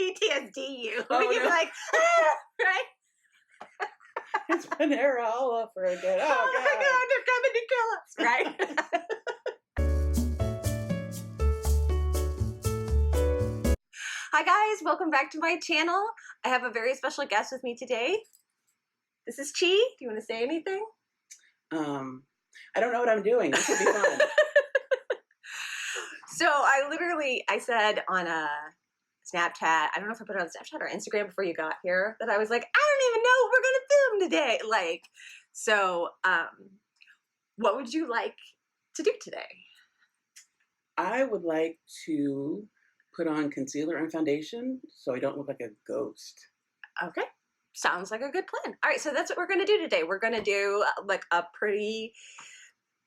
PTSD you. Oh, You're no. like, ah, right? It's Panera all over again. Oh Oh, my God, they're coming to kill us, right? Hi guys, welcome back to my channel. I have a very special guest with me today. This is Chi. Do you want to say anything? I don't know what I'm doing. This will be fun. So I said on a Snapchat, I don't know if I put it on Snapchat or Instagram before you got here, that I was like, I don't even know what we're gonna film today. Like, so what would you like to do today? I would like to put on concealer and foundation so I don't look like a ghost. Okay, sounds like a good plan. All right, so that's what we're gonna do today. We're gonna do like a pretty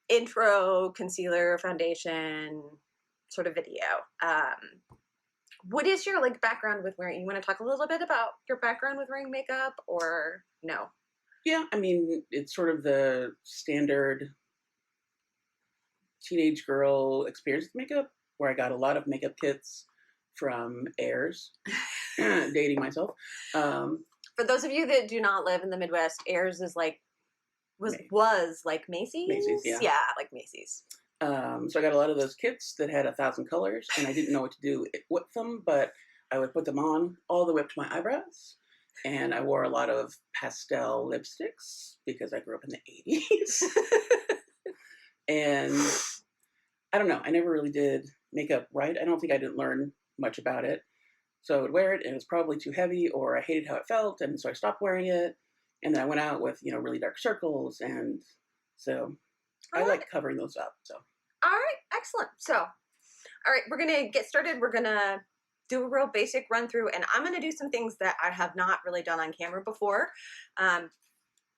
intro concealer foundation sort of video. What is your like background with wearing? You want to talk a little bit about your background with wearing makeup, or no? Yeah, I mean, it's sort of the standard teenage girl experience with makeup, where I got a lot of makeup kits from Ayers, dating myself. For those of you that do not live in the Midwest, Ayers is like was like Macy's. Macy's, yeah, like Macy's. So I got a lot of those kits that had 1,000 colors, and I didn't know what to do with them, but I would put them on all the way up to my eyebrows. And I wore a lot of pastel lipsticks because I grew up in the 80s. And I don't know, I never really did makeup right. I don't think I didn't learn much about it. So I would wear it, and it was probably too heavy, or I hated how it felt, and so I stopped wearing it. And then I went out with, really dark circles, and so I like covering those up. So. All right, excellent. So, all right, we're gonna get started. We're gonna do a real basic run through, and I'm gonna do some things that I have not really done on camera before,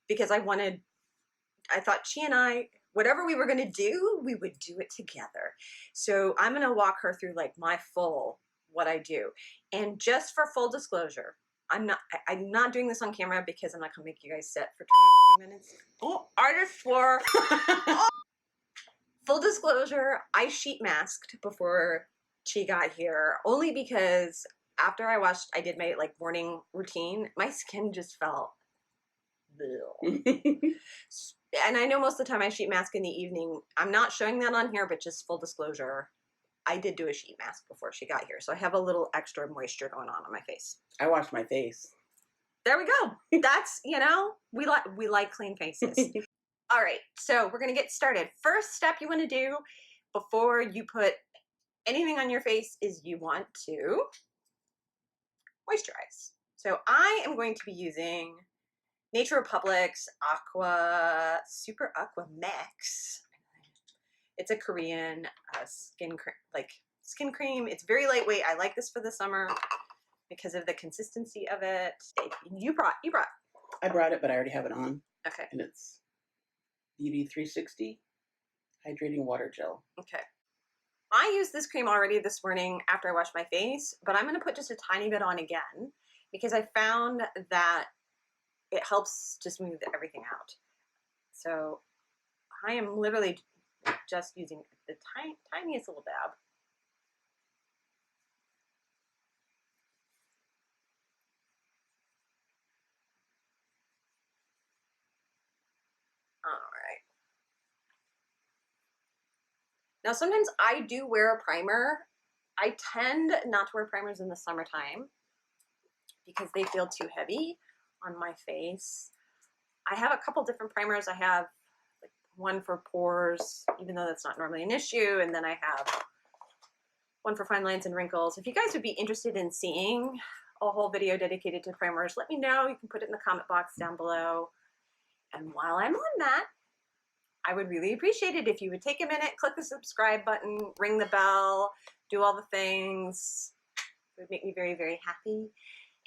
because I thought Chi and I, whatever we were gonna do, we would do it together. So I'm gonna walk her through like what I do, and just for full disclosure, I'm not doing this on camera because I'm not gonna make you guys sit for 20 minutes. Oh, artist for. Oh. Full disclosure, I sheet masked before Chi got here, only because after I did my like morning routine, my skin just felt and I know most of the time I sheet mask in the evening. I'm not showing that on here, but just full disclosure, I did do a sheet mask before she got here, so I have a little extra moisture going on my face. I washed my face. There we go. That's, we like clean faces. All right, so we're going to get started. First step you want to do before you put anything on your face is you want to moisturize. So I am going to be using Nature Republic's Aqua Super Aqua Max. It's a Korean skin cream. It's very lightweight. I like this for the summer because of the consistency of it. You brought. I brought it, but I already have it on. Okay. And it's Beauty 360 Hydrating Water Gel. Okay. I used this cream already this morning after I washed my face, but I'm going to put just a tiny bit on again because I found that it helps to smooth everything out. So I am literally just using the tiniest little dab. All right. Now, sometimes I do wear a primer. I tend not to wear primers in the summertime because they feel too heavy on my face. I have a couple different primers. I have like one for pores, even though that's not normally an issue, and then I have one for fine lines and wrinkles. If you guys would be interested in seeing a whole video dedicated to primers, let me know. You can put it in the comment box down below. And while I'm on that, I would really appreciate it if you would take a minute, click the subscribe button, ring the bell, do all the things. It would make me very, very happy.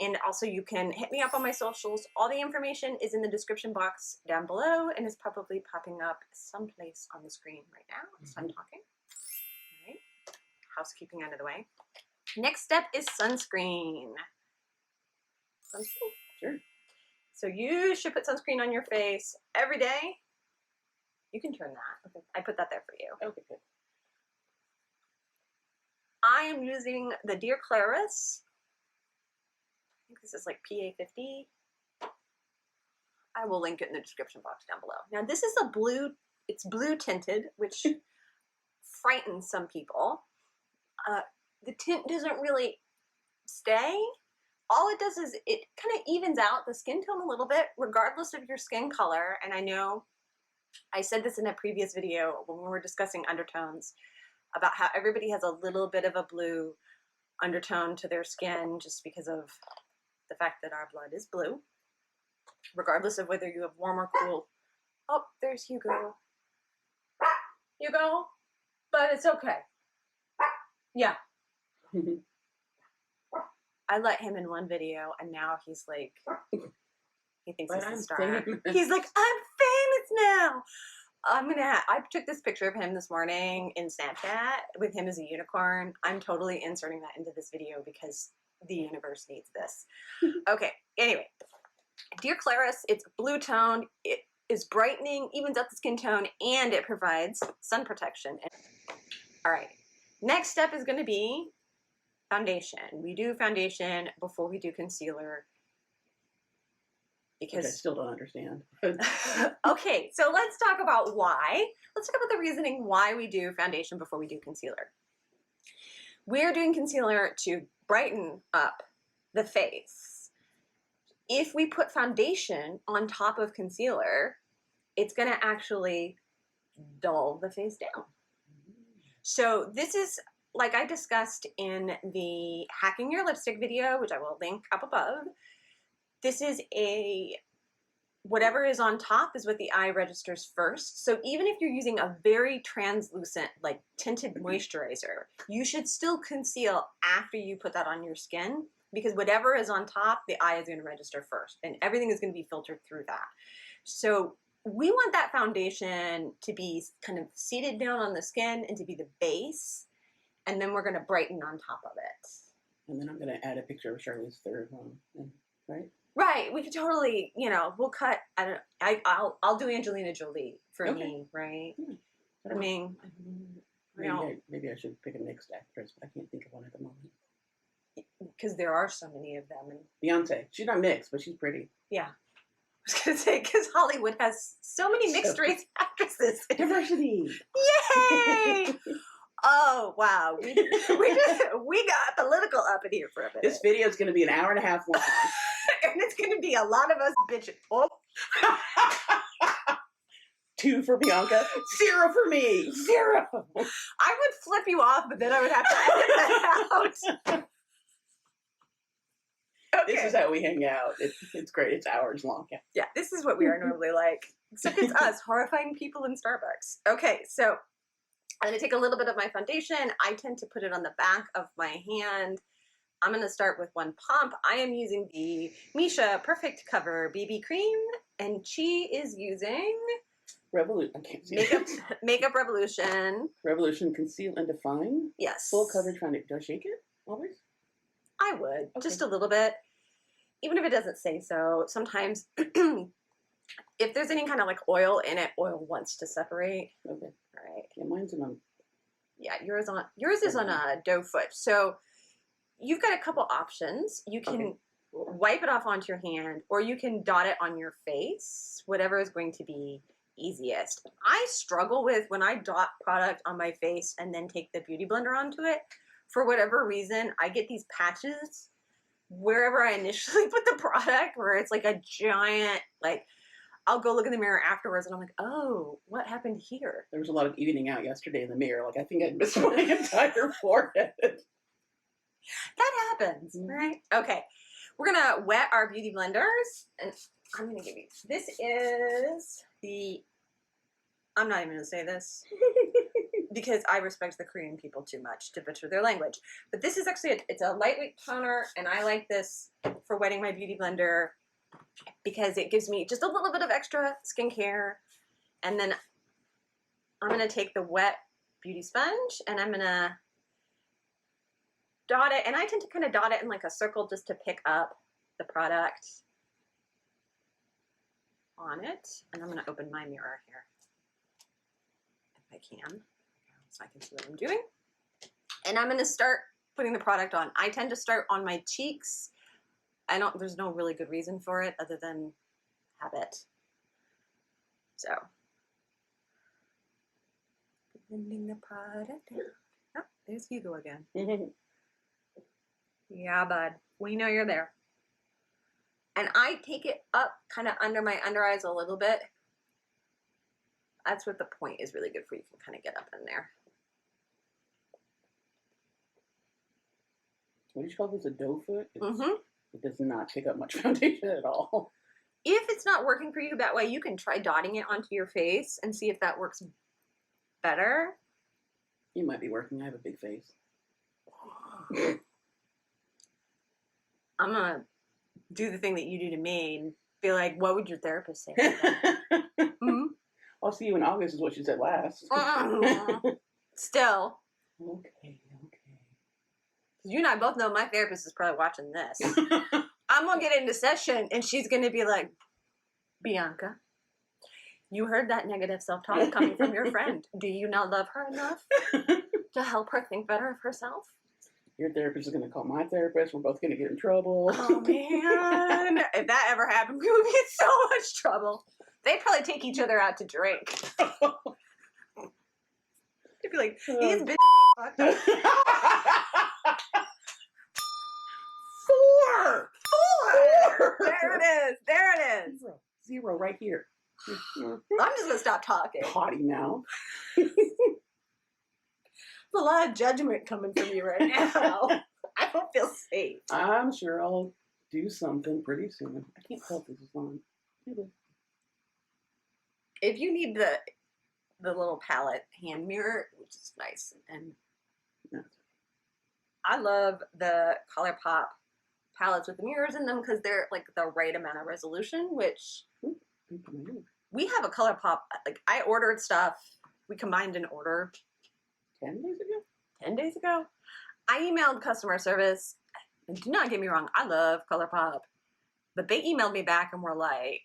And also you can hit me up on my socials. All the information is in the description box down below and is probably popping up someplace on the screen right now as I'm talking. All right, housekeeping out of the way. Next step is sunscreen. Sunscreen? Sure. So you should put sunscreen on your face every day. You can turn that. Okay. I put that there for you. Okay, good. I am using the Dear Claris think this is like PA50. I will link it in the description box down below. Now this is a blue, it's blue tinted, which frightens some people. The tint doesn't really stay. All it does is it kind of evens out the skin tone a little bit, regardless of your skin color. And I know I said this in a previous video when we were discussing undertones, about how everybody has a little bit of a blue undertone to their skin just because of the fact that our blood is blue, regardless of whether you have warm or cool. Oh, there's Hugo. Hugo, but it's okay. Yeah. I let him in one video, and now he's like, he thinks he's a star. He's like, I'm famous now. I took this picture of him this morning in Snapchat with him as a unicorn. I'm totally inserting that into this video because the universe needs this. Okay, anyway. Dear Claris, it's blue toned, it is brightening, evens out the skin tone, and it provides sun protection. All right, next step is going to be foundation. We do foundation before we do concealer. Because I still don't understand. Okay, so let's talk about why. Let's talk about the reasoning why we do foundation before we do concealer. We're doing concealer to brighten up the face. If we put foundation on top of concealer, it's going to actually dull the face down. So this is, like I discussed in the Hacking Your Lipstick video, which I will link up above. This is whatever is on top is what the eye registers first. So even if you're using a very translucent, like tinted moisturizer, you should still conceal after you put that on your skin, because whatever is on top, the eye is going to register first, and everything is going to be filtered through that. So we want that foundation to be kind of seated down on the skin and to be the base, and then we're going to brighten on top of it. And then I'm going to add a picture of Charlie's third one, right? Right, we could totally, you know, we'll cut. I'll do Angelina Jolie for me, right? Yeah. I mean, maybe I should pick a mixed actress, but I can't think of one at the moment. Because there are so many of them. And Beyonce, she's not mixed, but she's pretty. Yeah, I was gonna say because Hollywood has so many mixed race actresses. Diversity! Yay! Oh wow, we got political up in here for a minute. This video is going to be an hour and a half long. And it's going to be a lot of us bitching. Oh. 2 for Bianca, 0 for me. 0. I would flip you off, but then I would have to edit that out. Okay. This is how we hang out. It's great. It's hours long. Yeah, this is what we are normally like. Except it's us, horrifying people in Starbucks. Okay, so I'm going to take a little bit of my foundation. I tend to put it on the back of my hand. I'm going to start with one pump. I am using the Missha Perfect Cover BB Cream, and she is using Revolution. I can't see Makeup Revolution. Revolution Conceal and Define. Yes. Full coverage foundation. Do I shake it always? I would, just a little bit. Even if it doesn't say so. Sometimes, if there's any kind of like oil in it, oil wants to separate. Okay. Right. Yeah, mine's on. Yeah, yours is on a doe foot. So you've got a couple options. You can wipe it off onto your hand, or you can dot it on your face, whatever is going to be easiest. I struggle with when I dot product on my face and then take the beauty blender onto it. For whatever reason, I get these patches wherever I initially put the product, where it's like a giant, like, I'll go look in the mirror afterwards and I'm like, oh, what happened here? There was a lot of evening out yesterday in the mirror. Like, I think I missed my entire forehead. That happens, right? Okay, we're gonna wet our beauty blenders, and I'm gonna give you, this is the, I'm not even gonna say this because I respect the Korean people too much to butcher their language. But this is actually, it's a lightweight toner, and I like this for wetting my beauty blender because it gives me just a little bit of extra skincare. And then I'm gonna take the wet beauty sponge and I'm gonna dot it, and I tend to kind of dot it in like a circle just to pick up the product on it. And I'm going to open my mirror here if I can, so I can see what I'm doing. And I'm going to start putting the product on. I tend to start on my cheeks there's no really good reason for it other than habit. So. Blending the product down. Oh, there's Hugo again. Yeah, bud. We know you're there. And I take it up kind of under my under eyes a little bit. That's what the point is really good for. You can kind of get up in there. What do you call this? A doe foot? Mm-hmm. It does not take up much foundation at all. If it's not working for you that way, you can try dotting it onto your face and see if that works better. You might be working. I have a big face. I'm gonna do the thing that you do to me and be like, what would your therapist say? Mm-hmm. I'll see you in August is what she said last. Still. Okay. You and I both know my therapist is probably watching this. I'm going to get into session and she's going to be like, Bianca, you heard that negative self-talk coming from your friend. Do you not love her enough to help her think better of herself? Your therapist is going to call my therapist. We're both going to get in trouble. Oh, man. If that ever happened, we would be in so much trouble. They'd probably take each other out to drink. They'd be like, he's been fucked up. 4! There it is. Zero right here. I'm just going to stop talking. Potty mouth. There's a lot of judgment coming from you right now. I don't feel safe. I'm sure I'll do something pretty soon. I can't tell if this is on. If you need the little palette hand mirror, which is nice, and I love the ColourPop palettes with the mirrors in them because they're like the right amount of resolution, which we have a ColourPop. Like I ordered stuff. We combined an order 10 days ago? 10 days ago. I emailed customer service. And do not get me wrong, I love ColourPop. But they emailed me back and were like,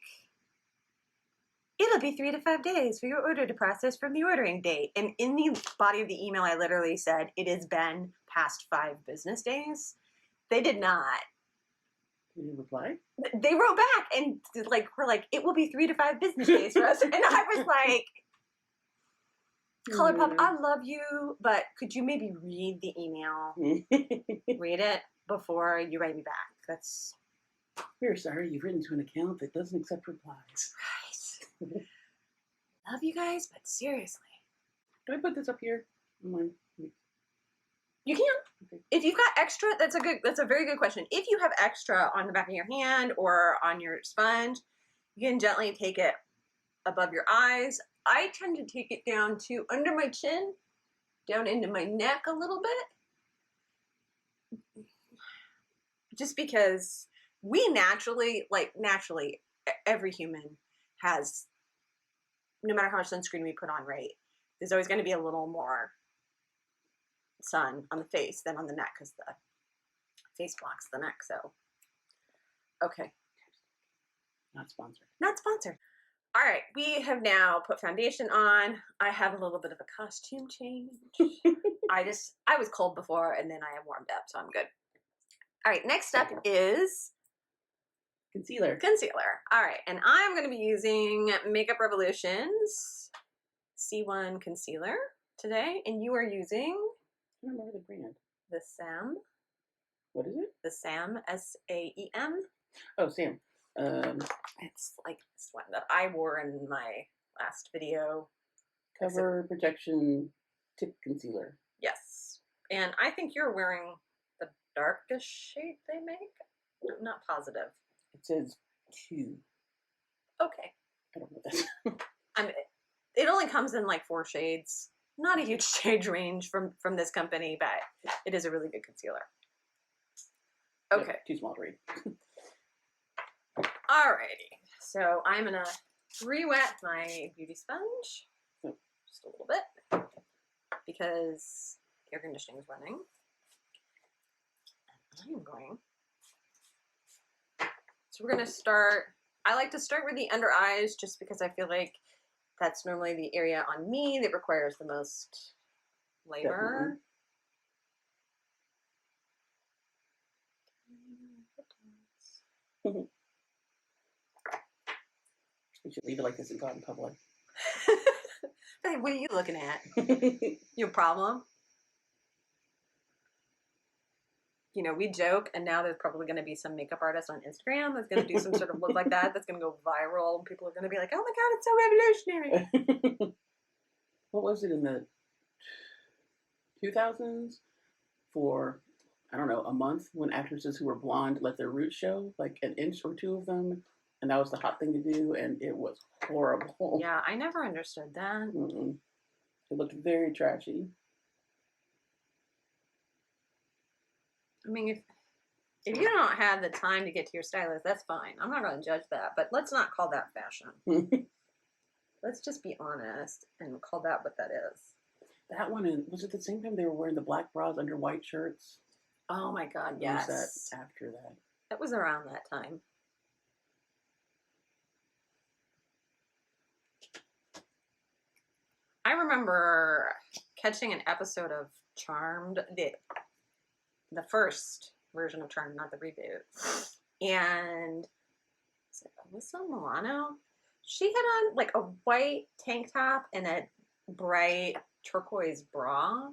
it'll be 3 to 5 days for your order to process from the ordering date. And in the body of the email, I literally said, it has been past 5 business days. They did not. Did you reply? They wrote back and were like, it will be 3 to 5 business days for us. And I was like, ColourPop, I love you, but could you maybe read the email? Read it before you write me back. That's... We're sorry you've written to an account that doesn't accept replies. Right. Love you guys, but seriously. Do I put this up here? You can. Okay. If you've got extra, that's a very good question. If you have extra on the back of your hand or on your sponge, you can gently take it above your eyes. I tend to take it down to under my chin, down into my neck a little bit. Just because we naturally, every human has, no matter how much sunscreen we put on, right, there's always going to be a little more sun on the face than on the neck because the face blocks the neck. So, okay. Not sponsored. Not sponsored. All right, we have now put foundation on. I have a little bit of a costume change. I was cold before and then I have warmed up, so I'm good. All right, next step is Concealer. All right, and I'm going to be using Makeup Revolution's C1 concealer today, and you are using... I don't remember the brand. The Saem. What is it? The Saem, S-A-E-M. Oh, Saem. It's like this one that I wore in my last video. Cover Protection Tip Concealer. Yes. And I think you're wearing the darkest shade they make. I'm not positive. It says 2. Okay. I don't know that. It only comes in like 4 shades. Not a huge shade range from this company, but it is a really good concealer. Okay. Yeah, too small to read. Alrighty. So I'm going to re-wet my beauty sponge. Just a little bit. Because air conditioning is running. And I'm going... So we're going to start... I like to start with the under eyes just because I feel like that's normally the area on me that requires the most labor. We should leave it like this and go out in public. Hey, what are you looking at? You a problem? You know, we joke, and now there's probably going to be some makeup artist on Instagram that's going to do some sort of look like that. That's going to go viral, and people are going to be like, "Oh my god, it's so revolutionary!" What was it in the 2000s? For I don't know, a month when actresses who were blonde let their roots show, like an inch or two of them, and that was the hot thing to do, and it was horrible. Yeah, I never understood that. Mm-mm. It looked very trashy. I mean, if you don't have the time to get to your stylist, that's fine. I'm not going to judge that, but let's not call that fashion. Let's just be honest and call that what that is. That one, was it the same time they were wearing the black bras under white shirts? Oh my god, Or yes. was that after that? That was around that time. I remember catching an episode of Charmed, the first version of Charmed, not the reboot. And was it Alyssa Milano? She had on like a white tank top and a bright turquoise bra.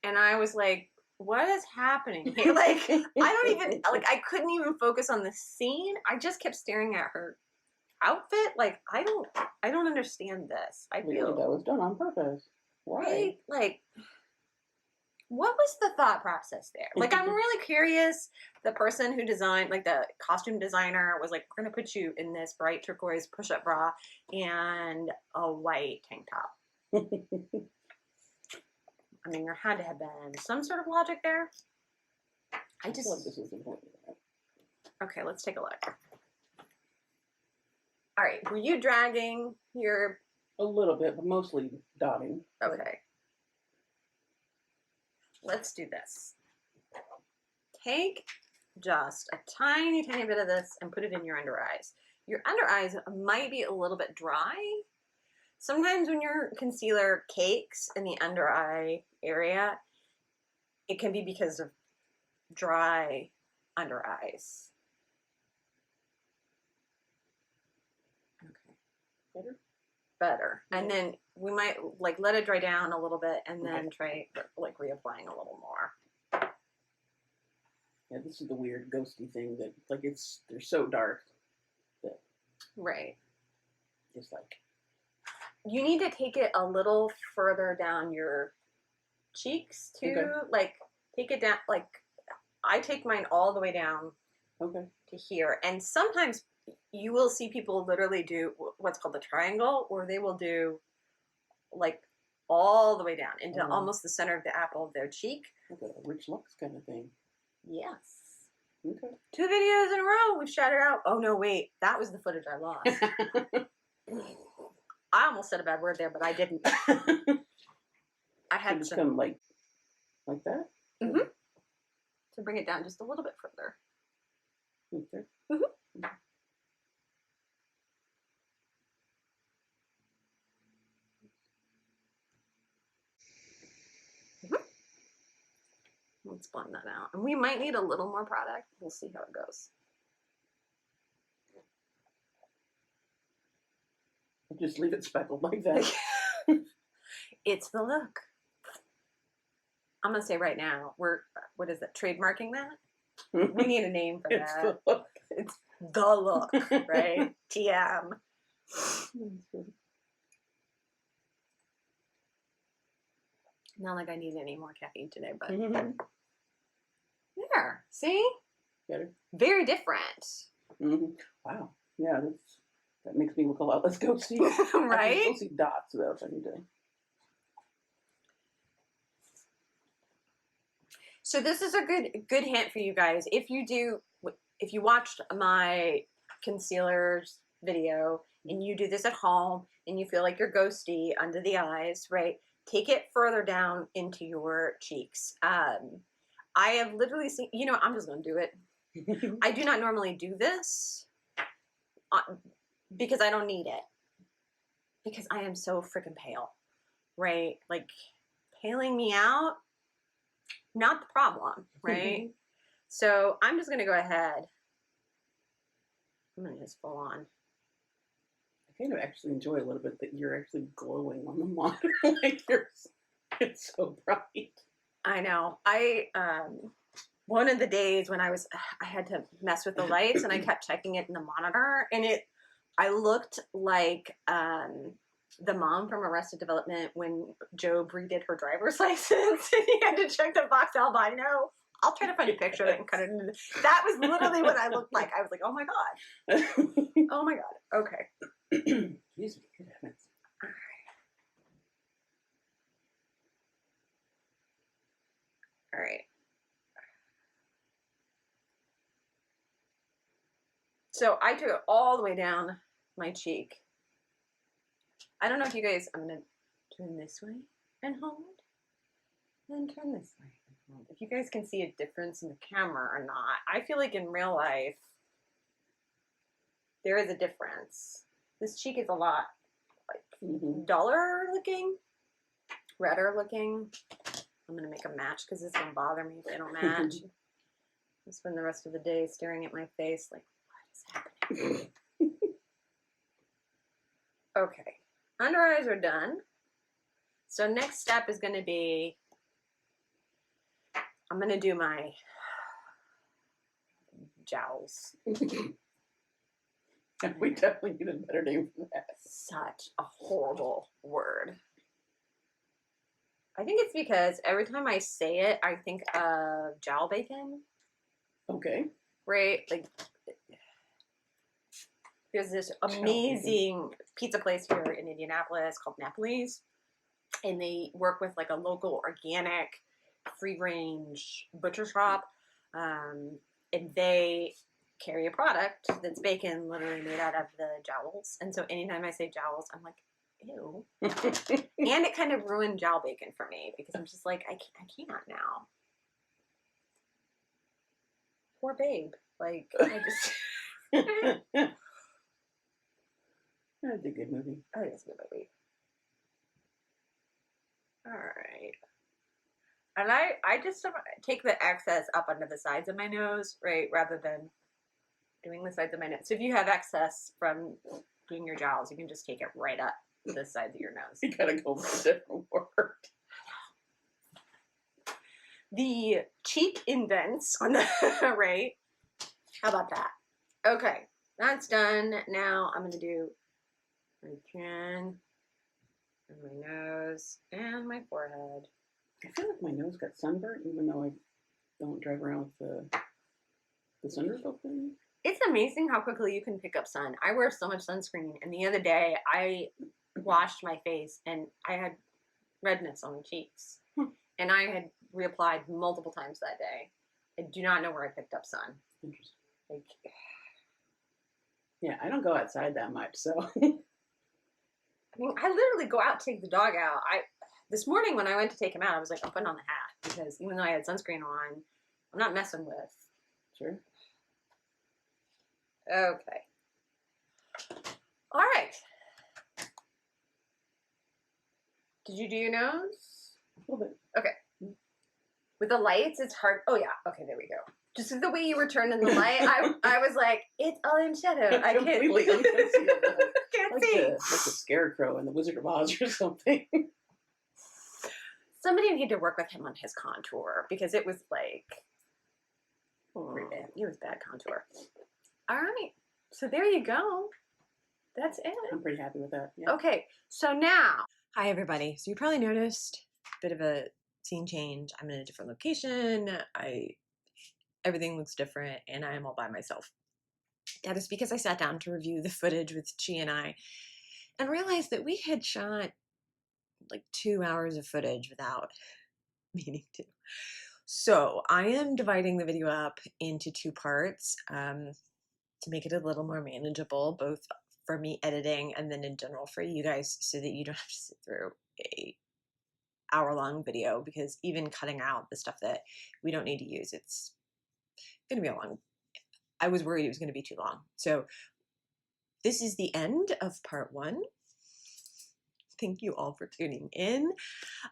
And I was like, what is happening here? Like, I don't even, like, I couldn't even focus on the scene. I just kept staring at her outfit. Like, I don't understand this. I Really, feel that was done on purpose. Why? right, like, what was the thought process there? Like, I'm really curious. The person who designed, like, the costume designer was like, we're going to put you in this bright turquoise push-up bra and a white tank top. I mean, there had to have been some sort of logic there. I just... feel like this is important. Okay, let's take a look. All right, were you dragging your... A little bit, but mostly dotting. Okay. Let's do this. Take just a tiny, tiny bit of this and put it in your under eyes. Your under eyes might be a little bit dry. Sometimes when your concealer cakes in the under eye area, it can be because of dry under eyes. Okay. Better. And then we might like let it dry down a little bit and then try like reapplying a little more. Yeah, this is the weird ghosty thing that like they're so dark that right. It's like you need to take it a little further down your cheeks too. Okay. Like take it down. Like I take mine all the way down. Okay. To here, and sometimes you will see people literally do what's called the triangle, or they will do like all the way down into almost the center of the apple of their cheek. Okay, a rich looks kind of thing. Yes. Okay. 2 videos in a row, we've shouted out. Oh no, wait, that was the footage I lost. I almost said a bad word there, but I didn't. I had to come like that. Mm-hmm. To bring it down just a little bit further. Okay. Mm-hmm. Let's blend that out. And we might need a little more product. We'll see how it goes. Just leave it speckled like that. It's the look. I'm going to say right now, what is it, trademarking that? We need a name for It's that. the look. It's the look, right? TM. Not like I need any more caffeine today, but there. See? Better. Very different. Mm-hmm. Wow. Yeah, that makes me look a lot less ghosty. Right? I can still see dots though if I need to. So this is a good hint for you guys. If you watched my concealers video and you do this at home and you feel like you're ghosty under the eyes, right? Take it further down into your cheeks. I have literally seen, I'm just going to do it. I do not normally do this because I don't need it. Because I am so freaking pale, right? Like, paling me out, not the problem, right? So I'm just gonna go ahead. I'm gonna just full on. I kind of actually enjoy a little bit that you're actually glowing on the monitor. Like it's so bright. I know. One of the days when I had to mess with the lights and I kept checking it in the monitor, and I looked like the mom from Arrested Development when Job redid her driver's license and he had to check the box albino. I'll try to find a picture of it and cut it into that was literally what I looked like. I was like, oh my God. Oh my God. Okay. Jesus, good heavens. All right. So I took it all the way down my cheek. I don't know if you guys, I'm going to turn this way and hold, then turn this way and hold. If you guys can see a difference in the camera or not. I feel like in real life, there is a difference. This cheek is a lot like duller looking, redder looking. I'm going to make a match because it's going to bother me if they don't match. I spend the rest of the day staring at my face like, what is happening? Okay. Under eyes are done. So next step is going to be, I'm going to do my jowls. We definitely need a better name for that. Such a horrible word. I think it's because every time I say it, I think of jowl bacon. Okay. Right? Like, there's this amazing pizza place here in Indianapolis called Napoli's, and they work with like a local organic, free-range butcher shop, and they carry a product that's bacon literally made out of the jowls. And so anytime I say jowls, I'm like, ew. And it kind of ruined jowl bacon for me because I'm just like, I can't now. Poor babe. Like, I just... That's a good movie. Oh, it's a good movie. All right. And I just take the excess up under the sides of my nose, right, rather than doing the sides of my nose. So if you have excess from doing your jowls, you can just take it right up the sides of your nose. You gotta go with a different word. The cheek indents on the right. How about that? Okay, that's done. Now I'm gonna do my chin and my nose and my forehead. I feel like my nose got sunburnt, even though I don't drive around with the sunroof open. It's amazing how quickly you can pick up sun. I wear so much sunscreen, and the other day I washed my face and I had redness on my cheeks, and I had reapplied multiple times that day. I do not know where I picked up sun. Interesting. Like, yeah, I don't go outside that much, so. I mean, I literally go out, take the dog out. This morning when I went to take him out, I was like, I'm putting on the hat because even though I had sunscreen on, I'm not messing with. Sure. Okay. All right. Did you do your nose? A little bit. Okay. With the lights, it's hard. Oh, yeah. Okay, there we go. Just the way you were turning the light, I was like, it's all in shadow. I can't. Completely unconcealable. Can't like see. Like the Scarecrow in the Wizard of Oz or something. Somebody needed to work with him on his contour because it was like, pretty bad. It was bad contour. All right. So there you go. That's it. I'm pretty happy with that. Yeah. Okay. So now, hi everybody. So you probably noticed a bit of a scene change. I'm in a different location. Everything looks different, and I am all by myself. That is because I sat down to review the footage with Chi and I and realized that we had shot like 2 hours of footage without meaning to. So I am dividing the video up into 2 parts to make it a little more manageable, both for me editing and then in general for you guys, so that you don't have to sit through a hour-long video, because even cutting out the stuff that we don't need to use, it's going to be a long. I was worried it was going to be too long. So this is the end of part 1. Thank you all for tuning in.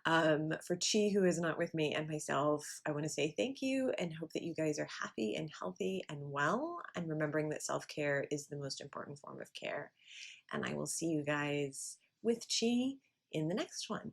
For Chi, who is not with me, and myself, I want to say thank you and hope that you guys are happy and healthy and well, and remembering that self-care is the most important form of care. And I will see you guys with Chi in the next one.